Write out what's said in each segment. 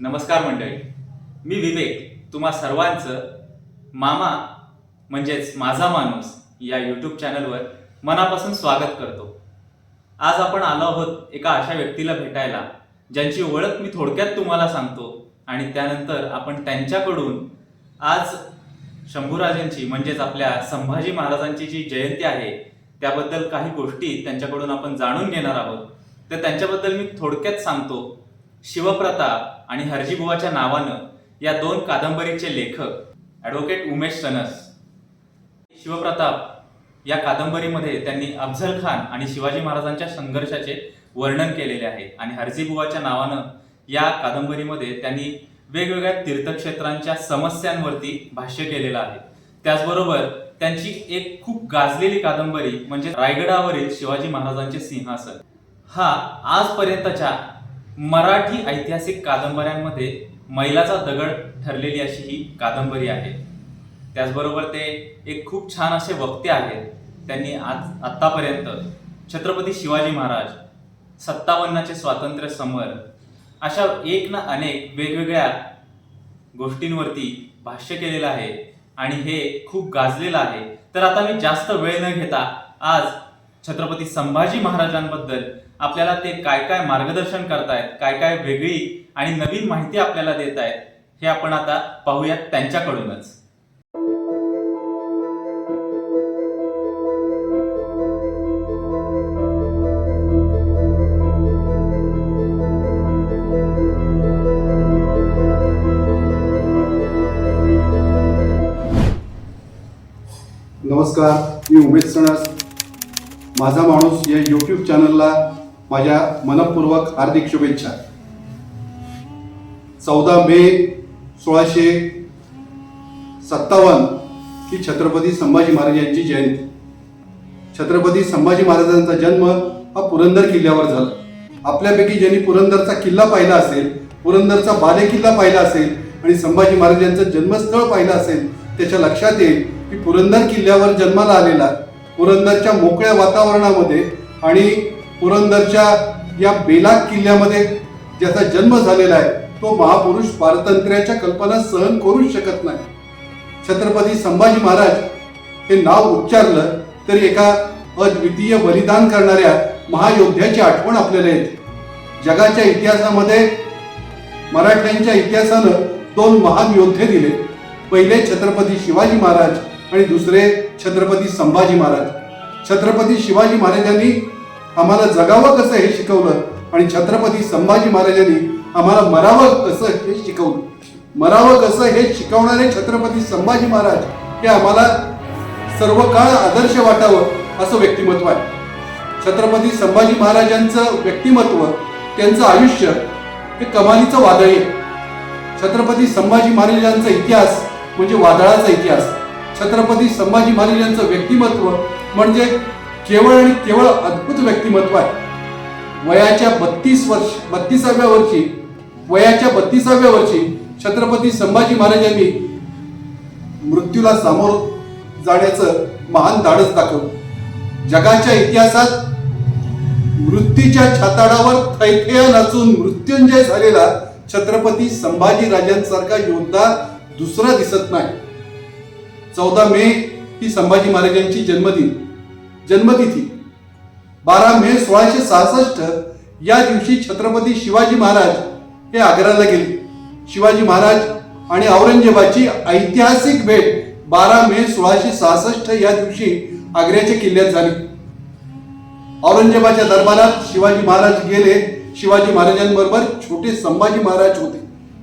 नमस्कार मंडळी, मी विवेक तुम्हा सर्वांचं मामा म्हणजेच माझा माणूस या यूट्यूब चॅनलवर मनापासून स्वागत करतो. आज आपण आलो आहोत एका अशा व्यक्तीला भेटायला ज्यांची ओळख मी थोडक्यात तुम्हाला सांगतो आणि त्यानंतर आपण त्यांच्याकडून आज शंभूराजांची म्हणजेच आपल्या संभाजी महाराजांची जी जयंती आहे त्याबद्दल काही गोष्टी त्यांच्याकडून आपण जाणून घेणार आहोत. तर त्यांच्याबद्दल मी थोडक्यात सांगतो. शिवप्रताप आणि हरजीबुवाच्या नावानं या दोन कादंबरीचे लेखक ॲडव्होकेट उमेश सनस. शिवप्रताप या कादंबरीमध्ये त्यांनी अफझल खान आणि शिवाजी महाराजांच्या संघर्षाचे वर्णन केलेले आहे आणि हरजीबुवाच्या नावानं या कादंबरीमध्ये त्यांनी वेगवेगळ्या तीर्थक्षेत्रांच्या समस्यांवरती भाष्य केलेलं आहे. त्याचबरोबर त्यांची एक खूप गाजलेली कादंबरी म्हणजे रायगडावरील शिवाजी महाराजांचे सिंहासन हा आजपर्यंतच्या मराठी ऐतिहासिक कादंबऱ्यांमध्ये मैलाचा दगड ठरलेली अशी ही कादंबरी आहे. त्याचबरोबर ते एक खूप छान असे वक्ते आहेत. त्यांनी आत्तापर्यंत छत्रपती शिवाजी महाराज, 57चे स्वातंत्र्य समर अशा एक ना अनेक वेगवेगळ्या गोष्टींवरती भाष्य केलेलं आहे आणि हे खूप गाजलेलं आहे. तर आता मी जास्त वेळ न घेता आज छत्रपती संभाजी महाराजांबद्दल आपल्याला ते काय काय मार्गदर्शन करतायत, काय काय वेगळी आणि नवीन माहिती आपल्याला देत आहेत हे आपण आता पाहूयात त्यांच्याकडूनच. नमस्कार, मी उमेश सणस. माझा माणूस या यूट्यूब चॅनलला माझ्या मनपूर्वक हार्दिक शुभेच्छा. 14 मे 1657 ही छत्रपती संभाजी महाराज यांची जयंती. छत्रपती संभाजी महाराजांचा जन्म हा पुरंदर किल्ल्यावर झाला. आपल्यापैकी ज्यांनी पुरंदरचा किल्ला पाहिला असेल, पुरंदरचा बाले किल्ला पाहिला असेल आणि संभाजी महाराजांचं जन्मस्थळ पाहिलं असेल त्याच्या लक्षात येईल की पुरंदर किल्ल्यावर जन्माला आलेला, पुरंदरच्या मोकळ्या वातावरणामध्ये आणि पुरंदरच्या या बेलाग किल्ल्यामध्ये ज्याचा जन्म झालेला आहे तो महापुरुष पारतंत्र्याच्या कल्पना सहन करूच शकत नाही. छत्रपती संभाजी महाराज हे नाव उच्चारलं तरी एका अद्वितीय बलिदान करणाऱ्या महायोद्ध्याची आठवण आपल्याला येते. जगाच्या इतिहासामध्ये मराठ्यांच्या इतिहासानं 2 महान योद्धे दिले. पहिले छत्रपती शिवाजी महाराज आणि दुसरे छत्रपती संभाजी महाराज. छत्रपती शिवाजी महाराजांनी आम्हाला जगावं कसं हे शिकवलं आणि छत्रपती संभाजी महाराजांनी आम्हाला मरावं कसं हे शिकवलं. मरावं कसं हे शिकवणारे छत्रपती संभाजी महाराज हे आम्हाला सर्व काळ आदर्श वाटावं असं व्यक्तिमत्व आहे. छत्रपती संभाजी महाराजांचं व्यक्तिमत्व, त्यांचं आयुष्य हे कमालीचं वादळी आहे. छत्रपती संभाजी महाराजांचा इतिहास म्हणजे वादळाचा इतिहास. छत्रपती संभाजी महाराजांचं व्यक्तिमत्व म्हणजे केवळ आणि केवळ अद्भुत व्यक्तिमत्व आहे. वयाच्या 32व्या वर्षी छत्रपती संभाजी महाराजांनी मृत्यूला सामोर जाण्याचं महान धाडस दाखवलं. जगाच्या इतिहासात मृत्यूच्या छाताडावर थैथया नाचून मृत्युंजय झालेला छत्रपती संभाजी राजांसारखा योद्धा दुसरा दिसत नाही. 14 मे ही संभाजी महाराजांची जन्मतिथी. 12 मे 1666 या दिवशी छत्रपती शिवाजी महाराज हे आग्र्याला गेले. शिवाजी महाराज आणि औरंगजेबाची ऐतिहासिक भेट 12 मे 1666 या दिवशी आग्र्याच्या किल्ल्यात झाली. औरंगजेबाच्या दरबारात शिवाजी महाराज गेले. शिवाजी महाराजांबरोबर छोटे संभाजी महाराज होते.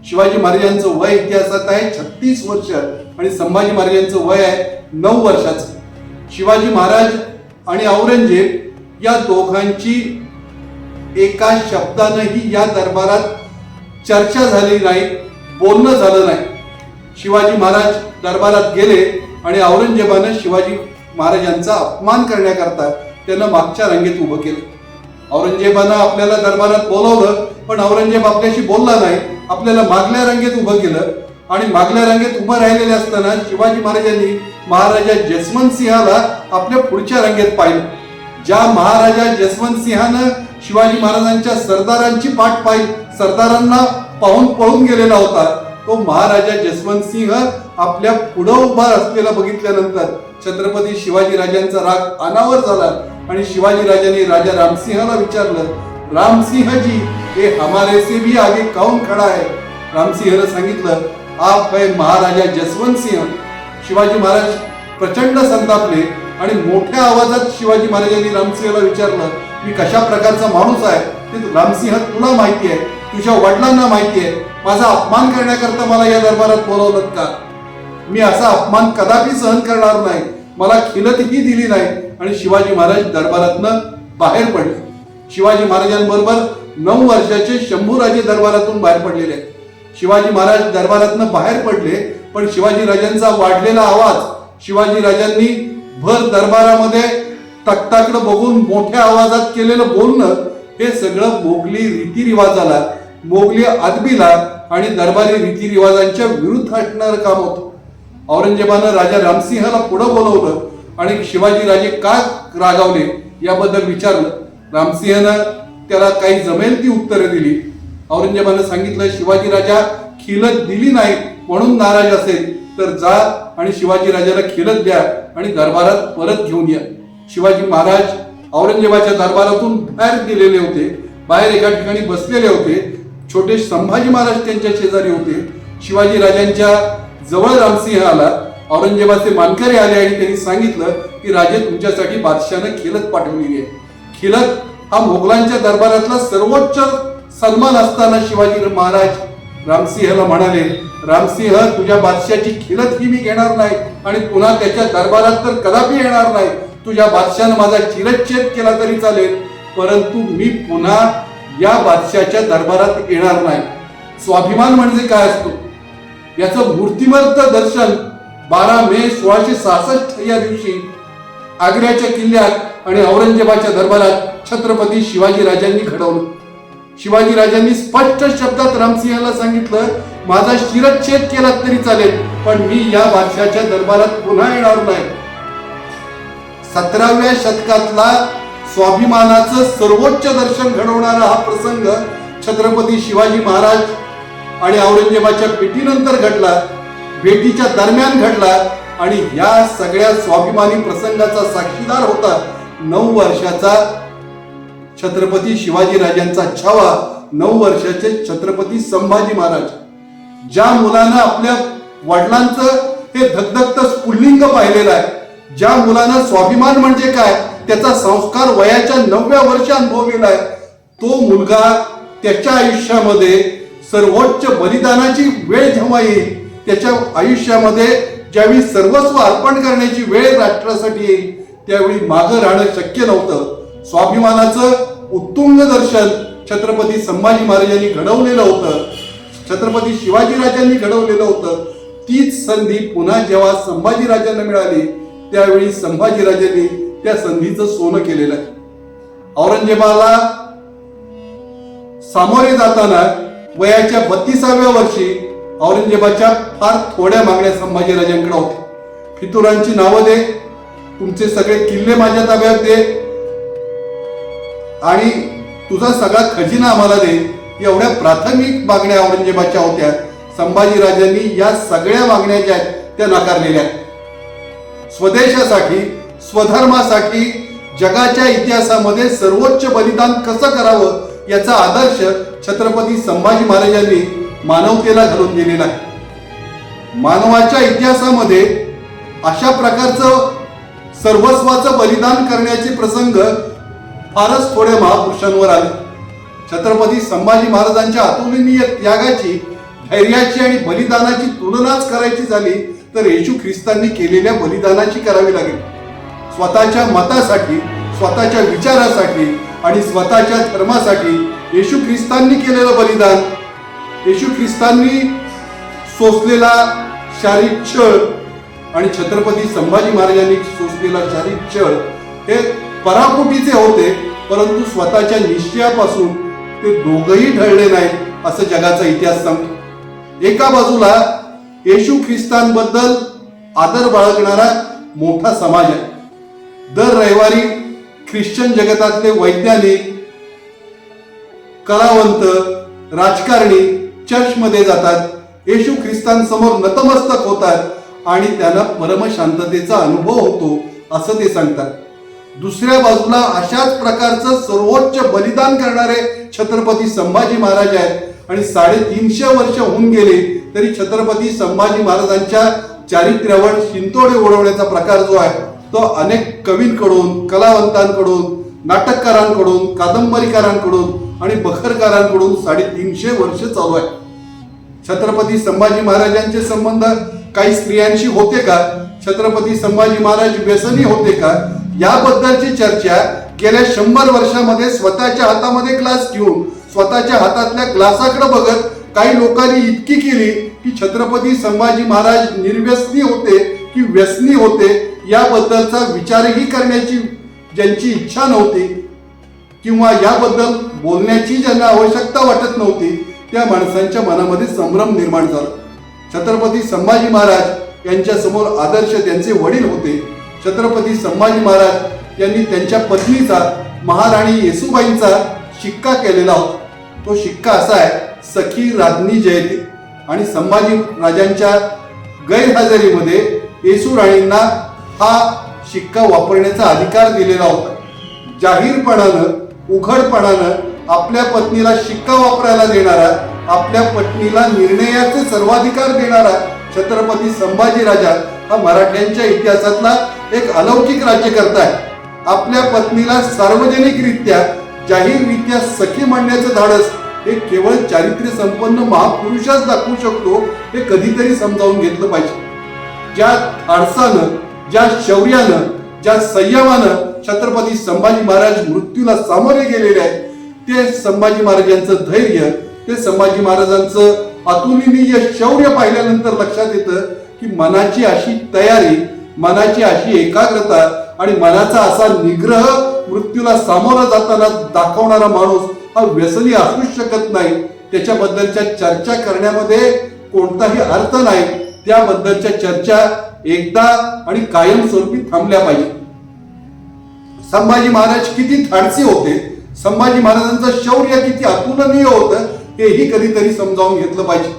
शिवाजी महाराजांचं वय इतिहासात आहे 36 वर्ष आणि संभाजी महाराजांचं वय आहे 9 वर्षाचं. शिवाजी महाराज आणि औरंगजेब या दोघांची एका शब्दानंही या दरबारात चर्चा झाली नाही, बोलणं झालं नाही. शिवाजी महाराज दरबारात गेले आणि औरंगजेबानं शिवाजी महाराजांचा अपमान करण्याकरता त्यांना मागच्या रांगेत उभं केलं. औरंगजेबानं आपल्याला दरबारात बोलवलं पण औरंगजेब आपल्याशी बोलला नाही. आपल्याला मागल्या रांगेत उभं केलं आणि मागल्या रांगेत उभं राहिलेले असताना शिवाजी महाराजांनी महाराजा जसवंत सिंहाला आपल्या पुढच्या रांगेत पाहिलं. ज्या महाराजा जसवंत सिंहानं शिवाजी महाराजांच्या सरदारांची पाठ पाहिली, सरदारांना पाहून पळून गेलेला होता तो महाराजा जसवंत सिंह आपल्या पुढे उभा असलेला बघितल्यानंतर छत्रपती शिवाजी राजांचा राग अनावर झाला आणि शिवाजी राजांनी राजा रामसिंहाला विचारलं, रामसिंह जी, ये हमारे से भी आगे कौन खड़ा है? रामसिंहने सांगितलं, आप है महाराजा जसवंत सिंह. शिवाजी महाराज प्रचंड संतापले आणि मोठ्या आवाजात शिवाजी महाराजांनी रामसिंहाला विचारलं, मी कशा प्रकारचा माणूस आहे ते रामसिंह तुला माहिती आहे, तुझ्या वडिलांना माहिती आहे. माझा अपमान करण्याकरता मला या दरबारात बोलवलं का? मी असा अपमान कदापि सहन करणार नाही. मला खिलतही दिली नाही आणि शिवाजी महाराज दरबारातनं बाहेर पडले. शिवाजी महाराजांबरोबर 9 वर्षाचे शंभूराजे दरबारातून बाहेर पडलेले आहेत. शिवाजी महाराज दरबारातनं बाहेर पडले, पण शिवाजी राजांचा वाढलेला आवाज, शिवाजी राजांनी भर दरबारामध्ये तख्ताकडे बघून मोठ्या आवाजात केलेलं बोलणं, हे सगळं मोगली रीतिरिवाजाला, मोगली अदबीला आणि दरबारी रीतिरिवाजांच्या विरुद्ध असणारं काम होतं. औरंगजेबानं राजा रामसिंहाला पुढे बोलवलं आणि शिवाजी राजे का रागावले याबद्दल विचारलं. रामसिंहनं त्याला काही जमेल ती उत्तरे दिली. औरंगजेबानं सांगितलं, शिवाजी राजा खिलत दिली नाही म्हणून नाराज असेल तर जा आणि शिवाजी राजाला खिलत द्या आणि दरबारात परत घेऊन या. शिवाजी महाराज औरंगजेबाच्या दरबारातून बाहेर गेलेले होते. बाहेर एका ठिकाणी बसलेले होते. छोटे संभाजी महाराज त्यांच्या शेजारी होते. शिवाजी राजांच्या जवळ रामसिंह आला. औरंगजेबाचे मानकरी आले आणि त्यांनी सांगितलं की राजे, तुमच्यासाठी बादशाहने खिलत पाठवलेली आहे. खिलत हा मोगलांच्या दरबारातला सर्वोच्च सन्मान असताना शिवाजी महाराज रामसिंहाला म्हणाले, रामसिंह, तुझ्या बादशाची खिलत ही मी घेणार नाही आणि पुन्हा त्याच्या दरबारात तर कदापि येणार नाही. तुझ्या बादशाहने माझा चिरच्छेद केला तरी चालेल, परंतु मी पुन्हा या बादशाच्या दरबारात येणार नाही. स्वाभिमान म्हणजे काय असतो याचं मूर्तिमंत दर्शन 12 मे 1666 या दिवशी आग्र्याच्या किल्ल्यात आणि औरंगजेबाच्या दरबारात छत्रपती शिवाजी राजांनी घडवलं. शिवाजी राजांनी स्पष्ट शब्दात रामसिंहाला सांगितलं, माझा शिरच्छेद केला तरी चालेल, पण मी या बादशाच्या दरबारात पुन्हा येणार नाही. 17व्या शतकातला स्वाभिमानाचं सर्वोच्च दर्शन घडवणारा हा प्रसंग छत्रपती शिवाजी महाराज आणि औरंगजेबाच्या भेटीनंतर घडला, भेटीच्या दरम्यान घडला आणि या सगळ्या स्वाभिमानी प्रसंगाचा साक्षीदार होता 9 वर्षाचा छत्रपती शिवाजी राजांचा छावा, 9 वर्षाचे छत्रपती संभाजी महाराज. ज्या मुलानं आपल्या वडिलांचं हे धगधगतं स्फुल्लिंग पाहिलेलं आहे, ज्या मुलानं स्वाभिमान म्हणजे काय त्याचा संस्कार वयाच्या 9व्या वर्षी अनुभवलेला आहे, तो मुलगा त्याच्या आयुष्यामध्ये सर्वोच्च बलिदानाची वेळ जेव्हा येईल, त्याच्या आयुष्यामध्ये ज्यावेळी सर्वस्व अर्पण करण्याची वेळ राष्ट्रासाठी येईल, त्यावेळी मागं राहणं शक्य नव्हतं. स्वाभिमानाचं उत्तुंग दर्शन छत्रपती संभाजी महाराजांनी घडवलेलं होतं, छत्रपती शिवाजी राजांनी घडवलेलं होतं. तीच संधी पुन्हा जेव्हा संभाजी राजांना मिळाली, त्यावेळी संभाजी राजांनी त्या संधीचं सोनं केलेलं आहे. औरंगजेबाला सामोरे जाताना वयाच्या 32व्या वर्षी औरंगजेबाच्या फार थोड्या मागण्या संभाजी राजांकडे होत्या. फितुरांची नावं दे, तुमचे सगळे किल्ले माझ्या ताब्यात दे आणि तुझा सगळा खजिना आम्हाला दे, एवढ्या प्राथमिक मागण्या औरंगजेबाच्या होत्या. संभाजी राजांनी या सगळ्या मागण्या ज्या आहेत त्या नाकारलेल्या आहेत. स्वदेशासाठी, स्वधर्मासाठी जगाच्या इतिहासामध्ये सर्वोच्च बलिदान कसं करावं याचा आदर्श छत्रपती संभाजी महाराजांनी मानवतेला घालून दिलेला आहे. मानवाच्या इतिहासामध्ये अशा प्रकारचं सर्वस्वाचं बलिदान करण्याचे प्रसंग फारच थोड्या महापुरुषांवर आले. छत्रपती संभाजी महाराजांच्या अतुलनीय त्यागाची, धैर्याची आणि बलिदानाची तुलनाच करायची झाली तर येशू ख्रिस्तांनी केलेल्या बलिदानाची करावी लागेल. स्वतःच्या मतासाठी, स्वतःच्या विचारासाठी आणि स्वतःच्या धर्मासाठी येशू ख्रिस्तांनी केलेलं बलिदान, येशू ख्रिस्तांनी सोसलेला शारीरिक छळ आणि छत्रपती संभाजी महाराजांनी सोसलेला शारीरिक छळ हे पराकोटीचे होते, परंतु स्वतःच्या निश्चयापासून ते दोघंही ढळले नाहीत असं जगाचा इतिहास सांगतो. एका बाजूला येशू ख्रिस्तांबद्दल आदर बाळगणारा मोठा समाज आहे. दर रविवारी ख्रिश्चन जगतातले वैज्ञानिक, कलावंत, राजकारणी चर्चमध्ये जातात, येशू ख्रिस्तांसमोर नतमस्तक होतात आणि त्यांना परमशांततेचा अनुभव होतो असं ते सांगतात. दुसऱ्या बाजूला अशाच प्रकारचं सर्वोच्च बलिदान करणारे छत्रपती संभाजी महाराज आहेत आणि 350 वर्ष होऊन गेले तरी छत्रपती संभाजी महाराजांच्या चारित्र्यावर शिंतोडे उडवण्याचा प्रकार जो आहे तो अनेक कवींकडून, कलावंतांकडून, नाटककारांकडून, कादंबरीकारांकडून आणि बखरकारांकडून 350 वर्ष चालू आहे. छत्रपती संभाजी महाराजांचे संबंध काही स्त्रियांशी होते का? छत्रपती संभाजी महाराज व्यसनी होते का? याबद्दलची चर्चा गेल्या 100 वर्षामध्ये स्वतःच्या हातामध्ये ग्लास घेऊन स्वतःच्या हातातल्या ग्लासाकडे बघत काही लोकांनी इतकी केली की छत्रपती संभाजी महाराज निर्व्यसनी होते की व्यसनी होते याबद्दलचा विचारही करण्याची ज्यांची इच्छा नव्हती किंवा याबद्दल बोलण्याची ज्यांना आवश्यकता वाटत नव्हती त्या माणसांच्या मनामध्ये संभ्रम निर्माण झाला. छत्रपती संभाजी महाराज यांच्या समोर आदर्श त्यांचे वडील होते. छत्रपती संभाजी महाराज यांनी त्यांच्या पत्नीचा महाराणी येसूबाईंचा शिक्का केलेला होता. तो शिक्का असा आहे, सखी राज्ञी जयते. आणि संभाजी राजांच्या गैरहजेरीमध्ये येसू राणींना हा शिक्का वापरण्याचा अधिकार दिलेला होता. जाहीरपणानं, उघडपणानं आपल्या पत्नीला शिक्का वापरायला देणारा, आपल्या पत्नीला निर्णयाचे सर्वाधिकार देणारा छत्रपती संभाजी राजा हा मराठ्यांच्या इतिहासातला एक अलौकिक राज्यकर्ता आहे. आपल्या पत्नीला सार्वजनिकरित्या, जाहीररित्या सखी म्हणण्याचं धाडस हे केवळ चारित्र्य संपन्न महापुरुषाच दाखवू शकतो हे कधीतरी समजावून घेतलं पाहिजे. ज्या धाडसानं, ज्या शौर्यानं, ज्या संयमानं छत्रपती संभाजी महाराज मृत्यूला सामोरे गेलेले आहेत ते संभाजी महाराजांचं धैर्य, ते संभाजी महाराजांचं अतुलनीय शौर्य पाहिल्यानंतर लक्षात येतं की मनाची अशी तयारी, मनाची अशी एकाग्रता आणि मनाचा असा निग्रह मृत्यूला सामोरा जाताना दाखवणारा माणूस हा व्यसनी असूच शकत नाही. त्याच्याबद्दलच्या चर्चा करण्यामध्ये कोणताही अर्थ नाही. त्याबद्दलच्या चर्चा एकदा आणि कायमस्वरूपी थांबल्या पाहिजे. संभाजी महाराज किती धाडसी होते, संभाजी महाराजांचं शौर्य किती अतुलनीय होतं हेही कधीतरी समजावून घेतलं पाहिजे.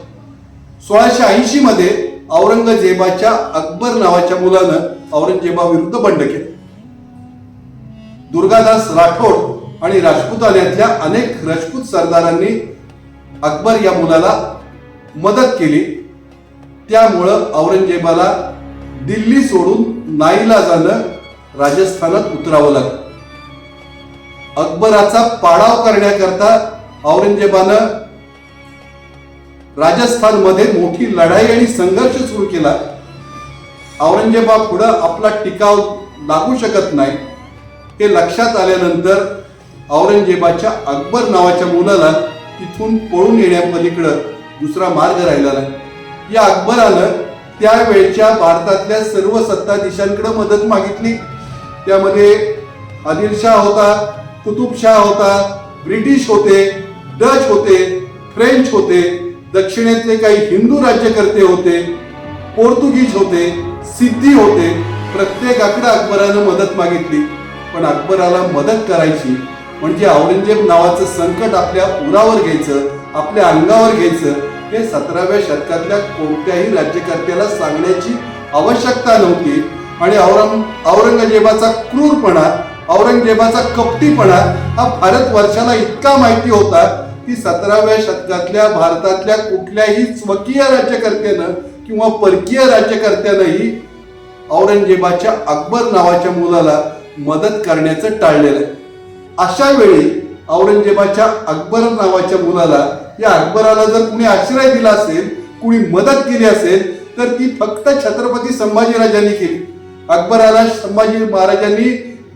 1680 मध्ये औरंगजेबाच्या अकबर नावाच्या मुलानं औरंगजेबाविरुद्ध बंड केलं. दुर्गादास राठोड आणि राजपुतान्यातल्या अनेक राजपूत सरदारांनी अकबर या मुलाला मदत केली. त्यामुळं औरंगजेबाला दिल्ली सोडून नाईलाजानं राजस्थानात उतरावं लागलं. अकबराचा पाडाव करण्याकरता औरंगजेबानं राजस्थानमध्ये मोठी लढाई आणि संघर्ष सुरू केला. औरंगजेबा पुढं आपला टिकाव लागू शकत नाही हे लक्षात आल्यानंतर औरंगजेबाच्या अकबर नावाच्या मुलाला तिथून पळून येण्यापलीकडं दुसरा मार्ग राहिला नाही. या अकबरानं त्यावेळच्या भारतातल्या सर्व सत्ताधीशांकडे मदत मागितली. त्यामध्ये आदिलशाह होता, कुतुबशाह होता, ब्रिटिश होते, डच होते, फ्रेंच होते, दक्षिणेतले काही हिंदू राज्यकर्ते होते, पोर्तुगीज होते, सिद्धी होते. प्रत्येकाकडे अकबरानं मदत मागितली. पण अकबराला मदत करायची म्हणजे औरंगजेब नावाचं संकट आपल्या उरावर घ्यायचं, आपल्या अंगावर घ्यायचं हे 17व्या शतकातल्या कोणत्याही राज्यकर्त्याला सांगण्याची आवश्यकता नव्हती. आणि औरंगजेबाचा क्रूरपणा, औरंगजेबाचा कपटीपणा हा भारतवर्षाला इतका माहिती होता की 17व्या शतकातल्या भारतातल्या कुठल्याही स्वकीय राज्यकर्त्यानं किंवा परकीय राज्यकर्त्यानंही औरंगजेबाच्या अकबर नावाच्या मुलाला मदत करण्याचं टाळलेलं आहे. अशा वेळी औरंगजेबाच्या अकबर नावाच्या मुलाला, या अकबराला जर कुणी आश्रय दिला असेल, कुणी मदत केली असेल तर ती फक्त छत्रपती संभाजीराजांनी केली. अकबराला संभाजी महाराजांनी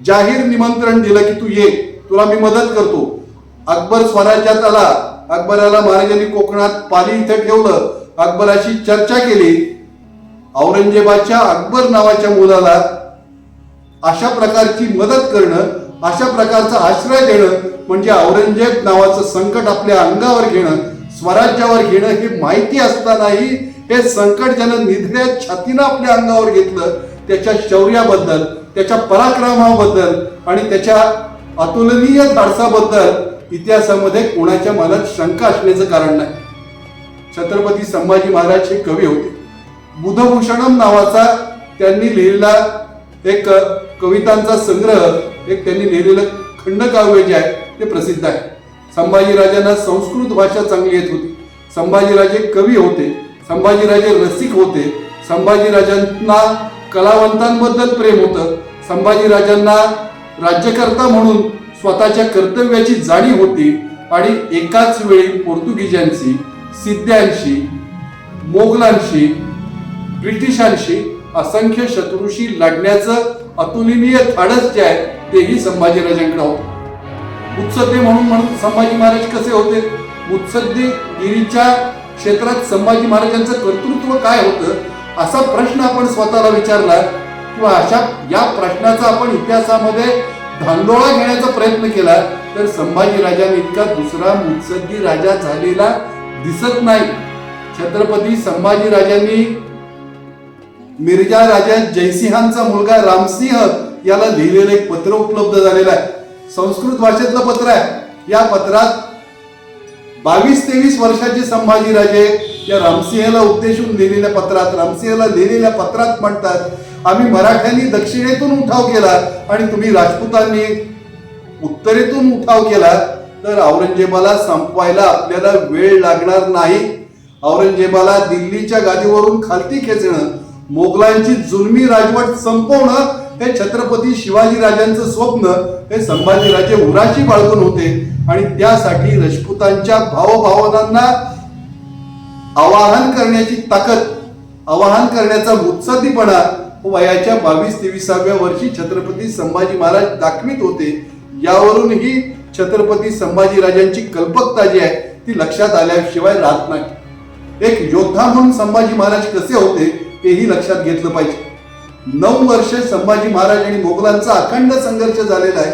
जाहीर निमंत्रण दिलं की तू ये, तुला मी मदत करतो. अकबर स्वराज्यात आला. अकबराला महाराजांनी कोकणात पाली इथे ठेवलं. अकबराशी चर्चा केली. औरंगजेबाच्या अकबर नावाच्या मुलाला अशा प्रकारची मदत करणं, अशा प्रकारचा आश्रय देणं म्हणजे औरंगजेब नावाचं संकट आपल्या अंगावर घेणं, स्वराज्यावर घेणं हे माहिती असतानाही हे संकट ज्यानं निधड्या छातीनं आपल्या अंगावर घेतलं त्याच्या शौर्याबद्दल, त्याच्या पराक्रमाबद्दल आणि त्याच्या अतुलनीय धाडसाबद्दल इतिहासामध्ये कोणाच्या मनात शंका असण्याचं कारण नाही. छत्रपती संभाजी महाराज हे कवी होते. बुधभूषणम नावाचा त्यांनी लिहिलेला एक कवितांचा संग्रह, एक त्यांनी लिहिलेलं खंडकाव्य जे आहे ते प्रसिद्ध आहे. संभाजीराजांना संस्कृत भाषा चांगली येत होती. संभाजीराजे कवी होते. संभाजीराजे रसिक होते. संभाजीराजांना कलावंतांबद्दल प्रेम होतं. संभाजीराजांना राज्यकर्ता म्हणून स्वतःच्या कर्तव्याची जाणीव होती आणि एकाच वेळी पोर्तुगीजांशी, सिद्ध्यांशी, मोगलांशी, ब्रिटिशांशी असंख्य शत्रूशी लढण्याचं अतुलनीय धाडस जे आहे तेही संभाजीराजांकडे होतं. मुत्सद्दी म्हणून संभाजी महाराज कसे होते? मुत्सद्देगिरीच्या क्षेत्रात संभाजी महाराजांचं कर्तृत्व काय होतं असा प्रश्न आपण स्वतःला विचारला किंवा अशा या प्रश्नाचा आपण इतिहासामध्ये धांडोळा घेण्याचा प्रयत्न केला तर संभाजीराजांनी इतका दुसरा मुत्सद्दी राजा झालेला दिसत नाही. छत्रपती संभाजीराजांनी मिर्झा राजा जयसिंहांचा मुलगा रामसिंह याला लिहिलेलं एक पत्र उपलब्ध झालेलं आहे. संस्कृत भाषेतलं पत्र आहे. या पत्रात 22-23 वर्षाचे संभाजीराजे या रामसिंहाला उद्देशून लिहिलेल्या पत्रात, रामसिंहाला लिहिलेल्या पत्रात म्हणतात, आम्ही मराठ्यांनी दक्षिणेतून उठाव केला आणि तुम्ही राजपुतांनी उत्तरेतून उठाव केला तर औरंगजेबाला संपवायला आपल्याला वेळ लागणार नाही. औरंगजेबाला दिल्लीच्या गादीवरून खालती खेचणं, मोगलांची जुलमी राजवट संपवणं हे छत्रपती शिवाजी राजांचं स्वप्न हे संभाजीराजे उराशी बाळगून होते आणि त्यासाठी राजपुतांच्या भावभावनांना आवाहन करण्याची ताकद, आवाहन करण्याचा मुत्सद्दीपणा वयाच्या 22-23व्या वर्षी छत्रपती संभाजी महाराज दाखवित होते. यावरूनही छत्रपती संभाजीराजांची कल्पकता जी आहे ती लक्षात आल्याशिवाय राहत नाही. एक योद्धा म्हणून संभाजी महाराज कसे होते तेही लक्षात घेतलं पाहिजे. 9 वर्ष संभाजी महाराज आणि मोगलांचा अखंड संघर्ष झालेला आहे.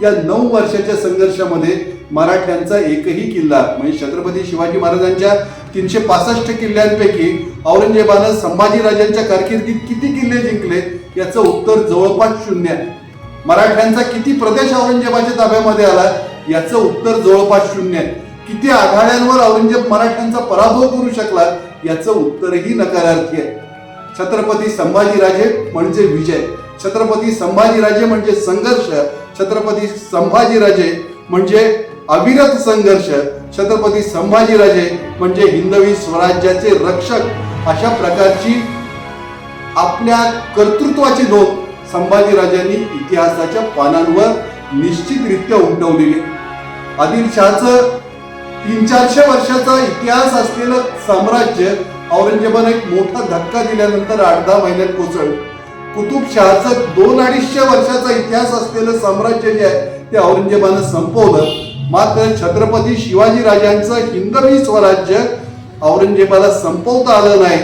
या 9 वर्षाच्या संघर्षामध्ये मराठ्यांचा एकही किल्ला म्हणजे छत्रपती शिवाजी महाराजांच्या 365 किल्ल्यांपैकी औरंगजेबानं संभाजीराजांच्या कारकिर्दीत किती किल्ले जिंकले याचं उत्तर जवळपास 0 आहे. मराठ्यांचा किती प्रदेश औरंगजेबाच्या ताब्यामध्ये आला याचं उत्तर जवळपास 0 आहे. किती आघाड्यांवर औरंगजेब मराठ्यांचा पराभव करू शकला याचं उत्तरही नकारार्थी आहे. छत्रपती संभाजीराजे म्हणजे विजय, छत्रपती संभाजीराजे म्हणजे संघर्ष, छत्रपती संभाजीराजे म्हणजे अविरत संघर्ष, छत्रपती संभाजीराजे म्हणजे हिंदवी स्वराज्याचे रक्षक. अशा प्रकारची आपल्या कर्तृत्वाची नोंद संभाजीराजांनी इतिहासाच्या पानांवर निश्चितरित्या उमटवलेली. आदिलशहाचं 300-400 वर्षाचा इतिहास असलेलं साम्राज्य औरंगजेबाने एक मोठा धक्का दिल्यानंतर 8-10 महिन्यात कोसळलं. कुतुबशहाचं 200-250 वर्षाचा इतिहास असलेलं साम्राज्य जे आहे ते औरंगजेबानं संपवलं. मात्र छत्रपती शिवाजी राजांचं हिंदवी स्वराज्य औरंगजेबाला संपवता आलं नाही.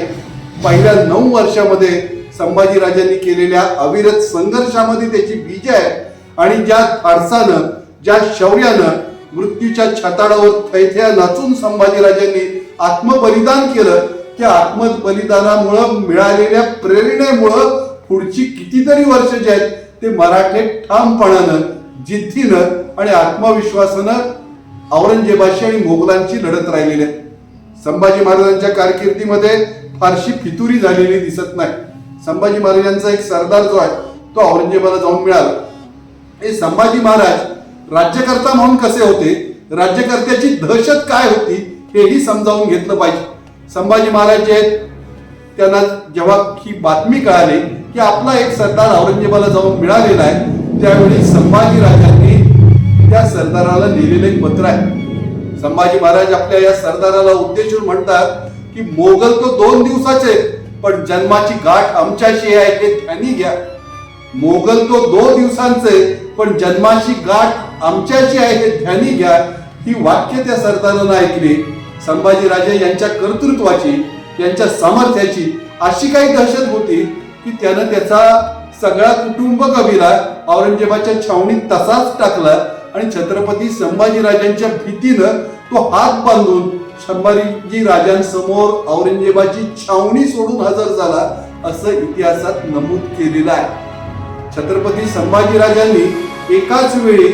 पहिल्या 9 वर्षामध्ये संभाजीराजांनी केलेल्या अविरत संघर्षामध्ये त्याची बीज आहे आणि ज्या धाडसानं, ज्या शौर्यानं मृत्यूच्या छताडावर थैथया नाचून संभाजीराजांनी आत्मबलिदान केलं, त्या आत्मबलिदानामुळं मिळालेल्या प्रेरणेमुळं पुढची कितीतरी वर्ष जे आहेत ते मराठे ठामपणानं, जिद्दीनं आणि आत्मविश्वासानं औरंगजेबाशी आणि मोगलांची लढत राहिलेली आहे. संभाजी महाराजांच्या कारकिर्दीमध्ये फारशी फितुरी झालेली दिसत नाही. संभाजी महाराजांचा एक सरदार जो आहे तो औरंगजेबाला जाऊन मिळाला. हे संभाजी महाराज राज्यकर्ता म्हणून कसे होते, राज्यकर्त्याची दहशत काय होती हेही समजावून घेतलं पाहिजे. संभाजी महाराज जे आहेत त्यांना जेव्हा ही बातमी कळाली की आपला एक सरदार औरंगजेबाला जाऊन मिळालेला आहे, त्यावेळी संभाजी राजांनी त्या सरदाराला लिहिलेलं एक पत्र आहे. संभाजी महाराज आपल्या या सरदाराला उद्देशून म्हणतात की मोगल तो 2 दिवसाचे पण जन्माची गाठ आमच्याशी आहे हे ध्यानी घ्या. मोगल तो 2 दिवसांचे पण जन्माची गाठ आमच्याशी आहे हे ध्यानी घ्या. ही वाक्य त्या सरदारानं ऐकली. संभाजीराजे यांच्या कर्तृत्वाची, यांच्या सामर्थ्याची अशी काही दहशत होती की त्यानं त्याचा सगळा कुटुंब कबिला औरंगजेबाच्या छावणीत तसाच टाकला आणि छत्रपती संभाजीराजांच्या भीतीनं तो हात बांधून संभाजी राजांसमोर औरंगजेबाची छावणी सोडून हजर झाला असं इतिहासात नमूद केलेलं आहे. छत्रपती संभाजीराजांनी एकाच वेळी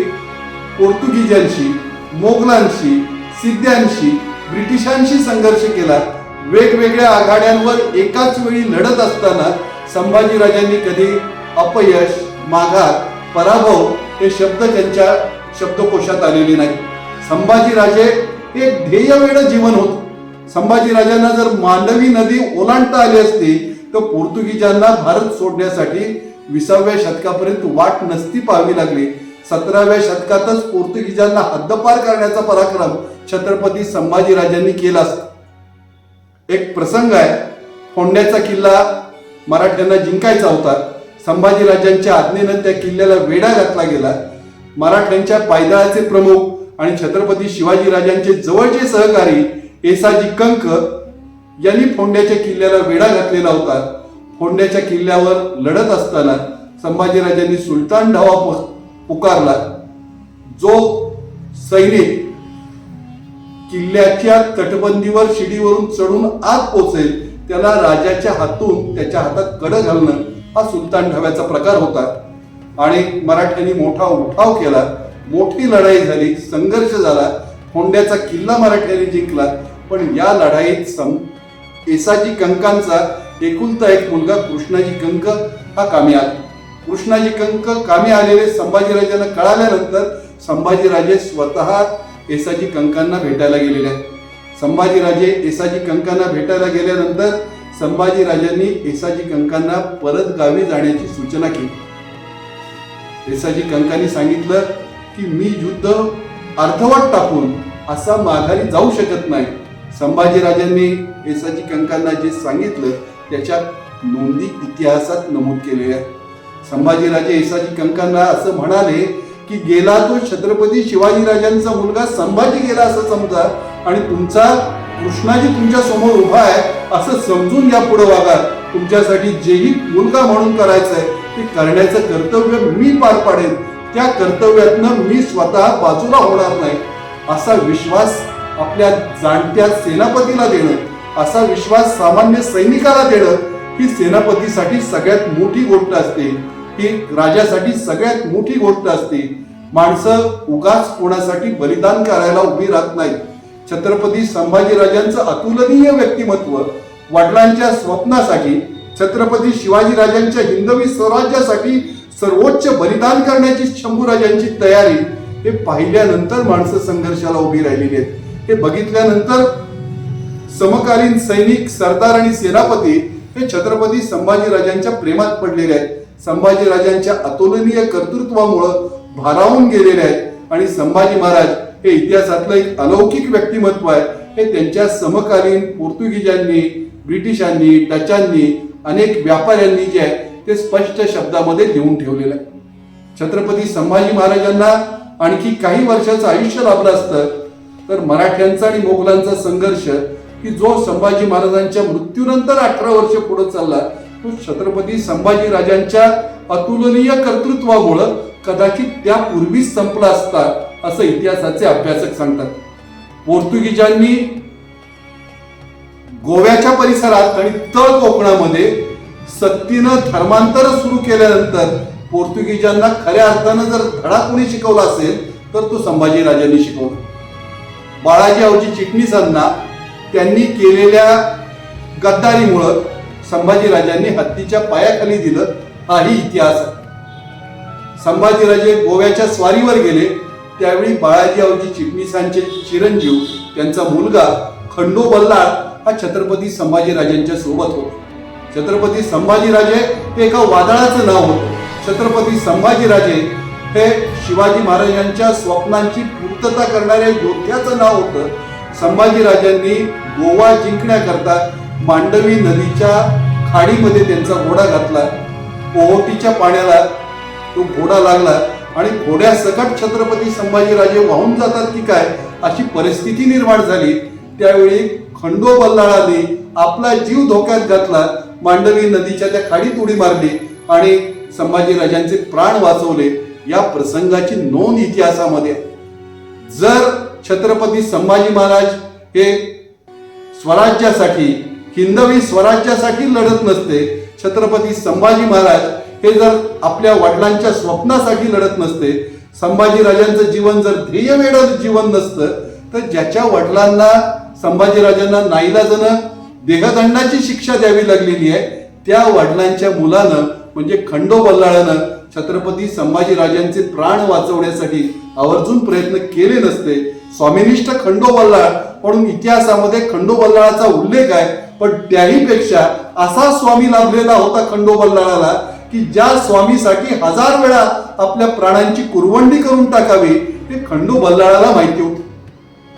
पोर्तुगीजांशी, मोगलांशी, सिद्ध्यांशी ब्रिटिशांशी संघर्ष केला. वेगवेगळ्या आघाड्यांवर एकाच वेळी लढत असताना संभाजीराजांनी कधी अपयश, माघार, पराभव हे शब्द त्यांच्या शब्दकोशात आलेले नाही. संभाजीराजे एक ध्येयवेड जीवन होत. संभाजीराजांना जर मांडवी नदी ओलांडता आली असती तर पोर्तुगीजांना भारत सोडण्यासाठी 20व्या शतकापर्यंत वाट नसती पाहावी लागली. 17व्या शतकातच पोर्तुगीजांना हद्दपार करण्याचा पराक्रम छत्रपती संभाजीराजांनी केला असता. एक प्रसंग आहे, फोंड्याचा किल्ला मराठ्यांना जिंकायचा होता. संभाजीराजांच्या आज्ञेनं त्या किल्ल्याला वेढा घातला गेला. मराठ्यांच्या पायदळाचे प्रमुख आणि छत्रपती शिवाजीराजांचे जवळचे सहकारी येसाजी कंक यांनी फोंड्याच्या किल्ल्याला वेढा घातलेला होता. फोंड्याच्या किल्ल्यावर लढत असताना संभाजीराजांनी सुलतान ढावा पुकारला. जो सैनिक किल्ल्याच्या तटबंदीवर शिडीवरून चढून आत पोहोचेल त्याला राजाच्या हातून त्याच्या हातात कड घालणं हा सुलतान ढाव्याचा प्रकार होता. आणि मराठ्यांनी मोठा उठाव केला. मोठी लढाई झाली, संघर्ष झाला. फोंड्याचा किल्ला मराठ्यांनी जिंकला. पण या लढाईत येसाजी कंकांचा एकुलता एक मुलगा कृष्णाजी कंक हा कामी आला. कृष्णाजी कंक कामी आलेले संभाजीराजांना कळाल्यानंतर संभाजीराजे स्वतः येसाजी कंकांना भेटायला गेलेले आहेत. संभाजीराजे येसाजी कंकांना भेटायला गेल्यानंतर संभाजीराजांनी येसाजी कंकांना परत गावी जाण्याची सूचना केली. येसाजी कंकांनी सांगितलं की मी युद्ध अर्धवट टाकून असा माघारी जाऊ शकत नाही. संभाजीराजांनी येसाजी कंकांना जे सांगितलं त्याच्या नोंदी इतिहासात नमूद केलेल्या आहेत. संभाजीराजे येसाजी कंकांना असं म्हणाले की गेला तो छत्रपती शिवाजीराजांचा मुलगा संभाजी गेला असं समजा आणि तुमचा कृष्णाजी तुमच्या समोर उभा आहे असं समजून या पुढे वागा. तुमच्यासाठी जेही मुलगा म्हणून करायचंय ते करण्याचं कर्तव्य मी पार पाडेन. त्या कर्तव्यातनं मी स्वतः बाजूला होणार नाही असा विश्वास आपल्या जाणत्या सेनापतीला देणं, असा विश्वास सामान्य सैनिकाला देणं ही सेनापतीसाठी सगळ्यात मोठी गोष्ट असते. ही राजासाठी सगळ्यात मोठी गोष्ट असते. माणसं उगाच कोणासाठी बलिदान करायला उभी राहत नाही. छत्रपती संभाजीराजांचं अतुलनीय व्यक्तिमत्व, वडिलांच्या स्वप्नासाठी, छत्रपती शिवाजीराजांच्या हिंदवी स्वराज्यासाठी सर्वोच्च बलिदान करण्याची शंभूराजांची तयारी हे पाहिल्यानंतर माणसं संघर्षाला उभी राहिलेली आहेत. हे बघितल्यानंतर समकालीन सैनिक, सरदार आणि सेनापती हे छत्रपती संभाजीराजांच्या प्रेमात पडलेले आहेत. संभाजीराजांच्या अतुलनीय कर्तृत्वामुळं भारावून गेलेले आहेत आणि संभाजी महाराज हे इतिहासातलं एक अलौकिक व्यक्तिमत्व आहे. हे त्यांच्या समकालीन पोर्तुगीजांनी, ब्रिटिशांनी, डचांनी, अनेक व्यापाऱ्यांनी जे आहे ते स्पष्ट शब्दामध्ये लिहून ठेवलेलं आहे. छत्रपती संभाजी महाराजांना आणखी काही वर्षाचं आयुष्य लाभलं असतं तर मराठ्यांचा आणि मोगलांचा संघर्ष की जो संभाजी महाराजांच्या मृत्यूनंतर 18 वर्ष पुढे चालला तो छत्रपती संभाजीराजांच्या अतुलनीय कर्तृत्वामुळं कदाचित त्यापूर्वीच संपला असता असं इतिहासाचे अभ्यासक सांगतात. पोर्तुगीजांनी गोव्याच्या परिसरात आणि तळ कोकणामध्ये सक्तीनं धर्मांतर सुरू केल्यानंतर पोर्तुगीजांना खऱ्या अर्थानं जर धडा कोणी शिकवला असेल तर तो संभाजीराजांनी शिकवला. बाळाजी औजी चिटणीसांना त्यांनी केलेल्या गद्दारीमुळं संभाजीराजांनी हत्तीच्या पायाखाली दिलं हाही इतिहास आहे. संभाजीराजे गोव्याच्या स्वारीवर गेले त्यावेळी बाळाजी औजी चिटणीसांचे चिरंजीव त्यांचा मुलगा खंडो बल्लाळ हा छत्रपती संभाजीराजांच्या सोबत होता. छत्रपती संभाजीराजे हे एका वादळाचं नाव होतं. छत्रपती संभाजीराजे हे शिवाजी महाराजांच्या स्वप्नांची पूर्तता करणाऱ्या योद्ध्याचं नाव होतं. संभाजीराजांनी गोवा जिंकण्याकरता मांडवी नदीच्या खाडीमध्ये त्यांचा घोडा घातला. पोहोटीच्या पाण्याला तो घोडा लागला आणि घोड्यासकट छत्रपती संभाजीराजे वाहून जातात की काय अशी परिस्थिती निर्माण झाली. त्यावेळी खंडो बल्लाळाने आपला जीव धोक्यात घातला, मांडवी नदीच्या त्या खाडीत उडी मारली आणि संभाजीराजांचे प्राण वाचवले. या प्रसंगाची नोंद इतिहासामध्ये. जर छत्रपती संभाजी महाराज हे स्वराज्यासाठी, हिंदवी स्वराज्यासाठी लढत नसते, छत्रपती संभाजी महाराज हे जर आपल्या वडिलांच्या स्वप्नासाठी लढत नसते, संभाजीराजांचं जीवन जर ध्येयवेड जीवन नसतं तर ज्याच्या वडिलांना संभाजीराजांना नाईलाजानं देहदंडाची शिक्षा द्यावी लागलेली आहे, त्या वडिलांच्या मुलानं म्हणजे खंडो बल्लाळानं छत्रपती संभाजीराजांचे प्राण वाचवण्यासाठी आवर्जून प्रयत्न केले नसते. स्वामिनिष्ठ खंडो बल्लाळ म्हणून इतिहासामध्ये खंडो बल्लाळाचा उल्लेख आहे, पण त्याही पेक्षा असा स्वामी लाभलेला होता खंडो बल्लाळाला की ज्या स्वामीसाठी 1000 वेळा आपल्या प्राणांची कुरवंडी करून टाकावी हे खंडो बल्लाळाला माहिती होतं.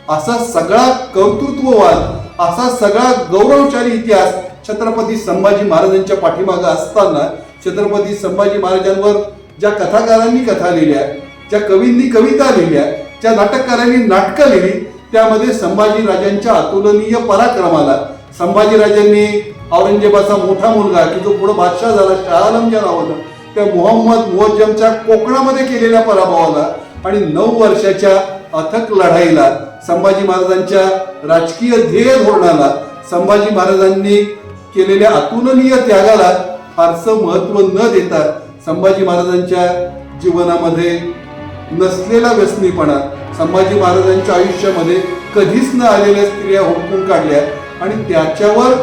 असा सगळा कर्तृत्ववाद, असा सगळा गौरवशाली इतिहास छत्रपती संभाजी महाराजांच्या पाठीमागे असताना छत्रपती संभाजी महाराजांवर ज्या कथाकारांनी कथा लिहिल्या, ज्या कवींनी कविता लिहिल्या, ज्या नाटककारांनी नाटकं लिहिली, त्यामध्ये संभाजीराजांच्या अतुलनीय पराक्रमाला, संभाजीराजांनी औरंगजेबाचा मोठा मुलगा की जो पुढे बादशाह झाला शाह आलमच्या नावानं, त्या मोहम्मद मुअज्जमच्या कोकणामध्ये केलेल्या पराभवाला आणि 9 वर्षाच्या अथक लढाईला, संभाजी महाराजांच्या राजकीय ध्येय धोरणाला, संभाजी महाराजांनी केलेल्या अतुलनीय त्यागाला फारसं महत्व न देता संभाजी महाराजांच्या जीवनामध्ये नसलेला व्यसनीपणा, संभाजी महाराजांच्या आयुष्यामध्ये कधीच न आलेल्या स्त्रिया हुडकून काढल्या आणि त्याच्यावर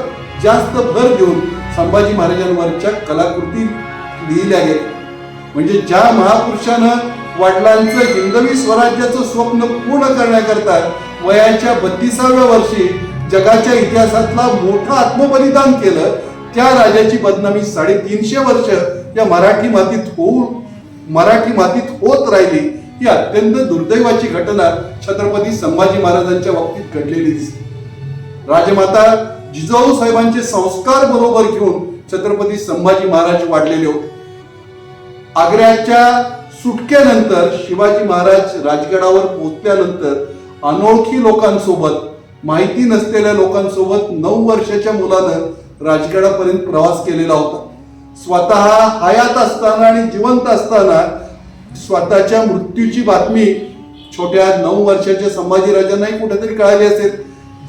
जास्त भर देऊन संभाजी महाराजांवरच्या कलाकृती लिहिल्या गेल्या. म्हणजे ज्या महापुरुषानं वडिलांचं हिंदवी स्वराज्याचं स्वप्न पूर्ण करण्याकरता वयाच्या 32व्या वर्षी जगाच्या इतिहासातला मोठं आत्मबलिदान केलं, त्या राजाची बदनामी 350 वर्ष या मराठी मातीत होत राहिली. ही अत्यंत दुर्दैवाची घटना छत्रपती संभाजी महाराजांच्या बाबतीत घडलेली दिसते. राजमाता जिजाऊ साहेबांचे संस्कार बरोबर घेऊन छत्रपती संभाजी महाराज वाढलेले होते. आग्र्याच्या सुटकेनंतर शिवाजी महाराज राजगडावर पोहोचल्यानंतर अनोळखी लोकांसोबत, माहिती नसलेल्या लोकांसोबत 9 वर्षाच्या मुलानं राजगडापर्यंत प्रवास केलेला होता. स्वतः हयात असताना आणि जिवंत असताना स्वतःच्या मृत्यूची बातमी छोट्या 9 वर्षाच्या संभाजीराजांनाही कुठेतरी कळाली असेल.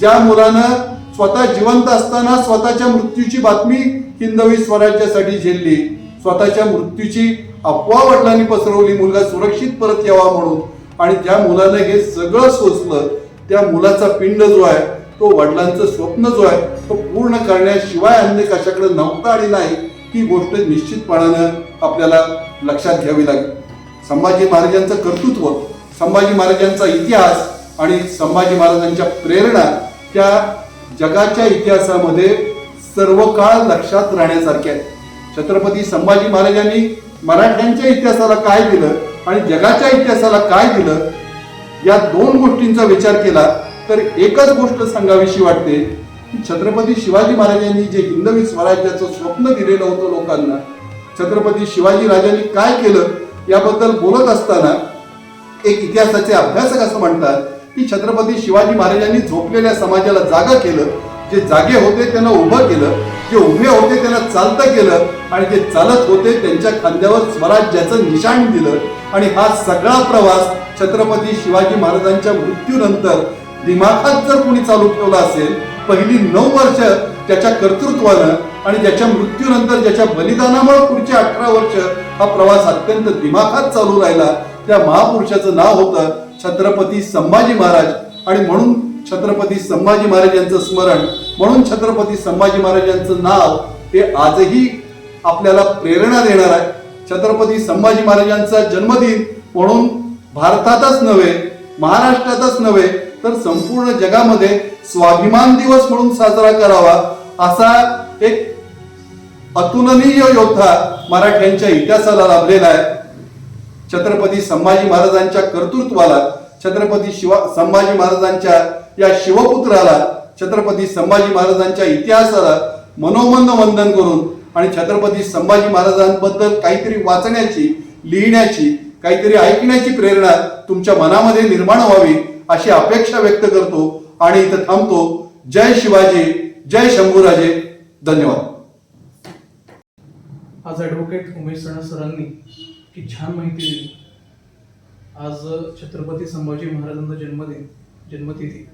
ज्या मुलानं स्वतः जिवंत असताना स्वतःच्या मृत्यूची बातमी हिंदवी स्वराज्यासाठी झेलली, स्वतःच्या मृत्यूची अफवा वडिलांनी पसरवली मुलगा सुरक्षित परत यावा म्हणून, आणि त्या मुलानं हे सगळं सोसलं, त्या मुलाचा पिंड जो आहे, तो वडिलांचं स्वप्न जो आहे तो पूर्ण करण्याशिवाय अन्य कशाकडे नव्हता आणि नाही, ही गोष्ट निश्चितपणानं आपल्याला लक्षात घ्यावी लागेल. संभाजी महाराजांचं कर्तृत्व, संभाजी महाराजांचा इतिहास आणि संभाजी महाराजांच्या प्रेरणा त्या जगाच्या इतिहासामध्ये सर्व काळ लक्षात राहण्यासारख्या आहेत. छत्रपती संभाजी महाराजांनी मराठ्यांच्या इतिहासाला काय दिलं आणि जगाच्या इतिहासाला काय दिलं, या 2 गोष्टींचा विचार केला तर एकच गोष्ट सांगावीशी वाटते की छत्रपती शिवाजी महाराजांनी जे हिंदवी स्वराज्याचं स्वप्न दिलेलं होतं लोकांना, छत्रपती शिवाजी राजांनी काय केलं याबद्दल बोलत असताना एक इतिहासाचे अभ्यासक असं म्हणतात की छत्रपती शिवाजी महाराजांनी झोपलेल्या समाजाला जागा केलं, जे जागे होते त्यांना उभं केलं, जे उभे होते त्यांना चालतं केलं आणि जे चालत होते त्यांच्या खांद्यावर स्वराज्याचं निशाण दिलं. आणि हा सगळा प्रवास छत्रपती शिवाजी महाराजांच्या मृत्यूनंतर दिमाखात जर कोणी चालू ठेवला असेल, पहिली 9 वर्ष त्याच्या कर्तृत्वानं आणि ज्याच्या मृत्यूनंतर ज्याच्या बलिदानामुळे पुढची 18 वर्ष हा प्रवास अत्यंत दिमाखात चालू राहिला, त्या महापुरुषाचं नाव होतं छत्रपती संभाजी महाराज. आणि म्हणून छत्रपती संभाजी महाराजांचं स्मरण, म्हणून छत्रपती संभाजी महाराजांचं नाव हे आजही आपल्याला प्रेरणा देणार आहे. छत्रपती संभाजी महाराजांचा जन्मदिन म्हणून भारतातच नव्हे, महाराष्ट्रातच नव्हे तर संपूर्ण जगामध्ये स्वाभिमान दिवस म्हणून साजरा करावा, असा एक अतुलनीय योद्धा मराठ्यांच्या इतिहासाला लाभलेला आहे. छत्रपती संभाजी महाराजांच्या कर्तृत्वाला, छत्रपती संभाजी महाराजांच्या या शिवपुत्राला, छत्रपती संभाजी महाराजांच्या इतिहासाला मनोमन वंदन करून आणि छत्रपती संभाजी महाराजांबद्दल काहीतरी वाचण्याची, लिहिण्याची, काहीतरी ऐकण्याची प्रेरणा तुमच्या मनामध्ये निर्माण व्हावी अशी अपेक्षा व्यक्त करतो आणि इथं थांबतो. जय शिवाजी, जय शंभूराजे. धन्यवाद. आज ॲडव्होकेट उमेश सणा सरांनी की छान माहिती दिली. आज छत्रपती संभाजी महाराजांचा जन्मतिथी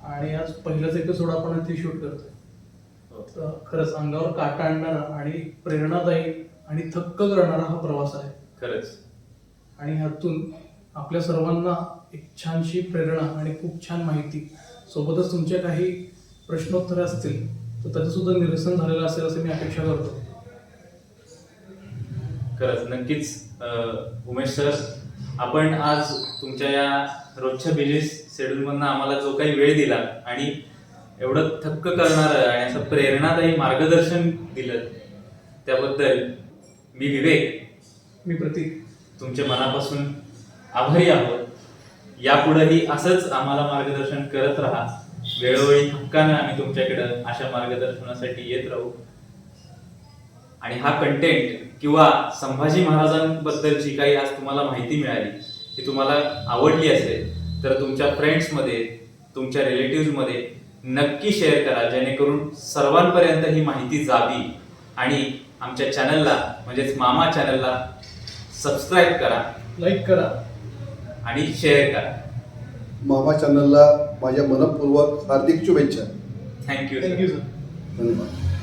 आणि आज पहिलाच एपिसोड आपण इथे शूट करतोय. तर खरंच अंगावर काटा आणणारा आणि प्रेरणादायी आणि थक्क करणारा हा प्रवास आहे खरंच. आणि ह्यातून आपल्या सर्वांना एक छानशी प्रेरणा आणि खूप छान माहिती सोबतच तुमच्या काही प्रश्नोत्तरं असतील तर त्याचं सुद्धा निरसन झालेलं असेल असं मी अपेक्षा करतो. खरंच नक्कीच उमेश सर, आपण आज तुमच्या या रोजच्या बिझी शेड्यूलमधनं आम्हाला जो काही वेळ दिला आणि एवढं थक्क करणारं आणि असं प्रेरणादायी मार्गदर्शन दिलं त्याबद्दल मी विवेक, मी प्रतीक तुमचे मनापासून आभारी आहोत. यापुढेही असंच आम्हाला मार्गदर्शन करत राहा. वेळोवेळी हक्कानं आम्ही तुमच्याकडं अशा मार्गदर्शनासाठी येत राहू. आणि हा कंटेंट किंवा संभाजी महाराजांबद्दल जी काही आज तुम्हाला माहिती मिळाली ती तुम्हाला आवडली असेल तर तुमच्या फ्रेंड्समध्ये, तुमच्या रिलेटिव्हजमध्ये नक्की शेअर करा, जेणेकरून सर्वांपर्यंत ही माहिती जावी. आणि आमच्या चॅनलला म्हणजेच मामा चॅनलला सबस्क्राईब करा, लाईक करा आणि शेअर करा. मामा चॅनलला माझ्या मनपूर्वक हार्दिक शुभेच्छा. थँक्यू. Thank you sir. धन्यवाद.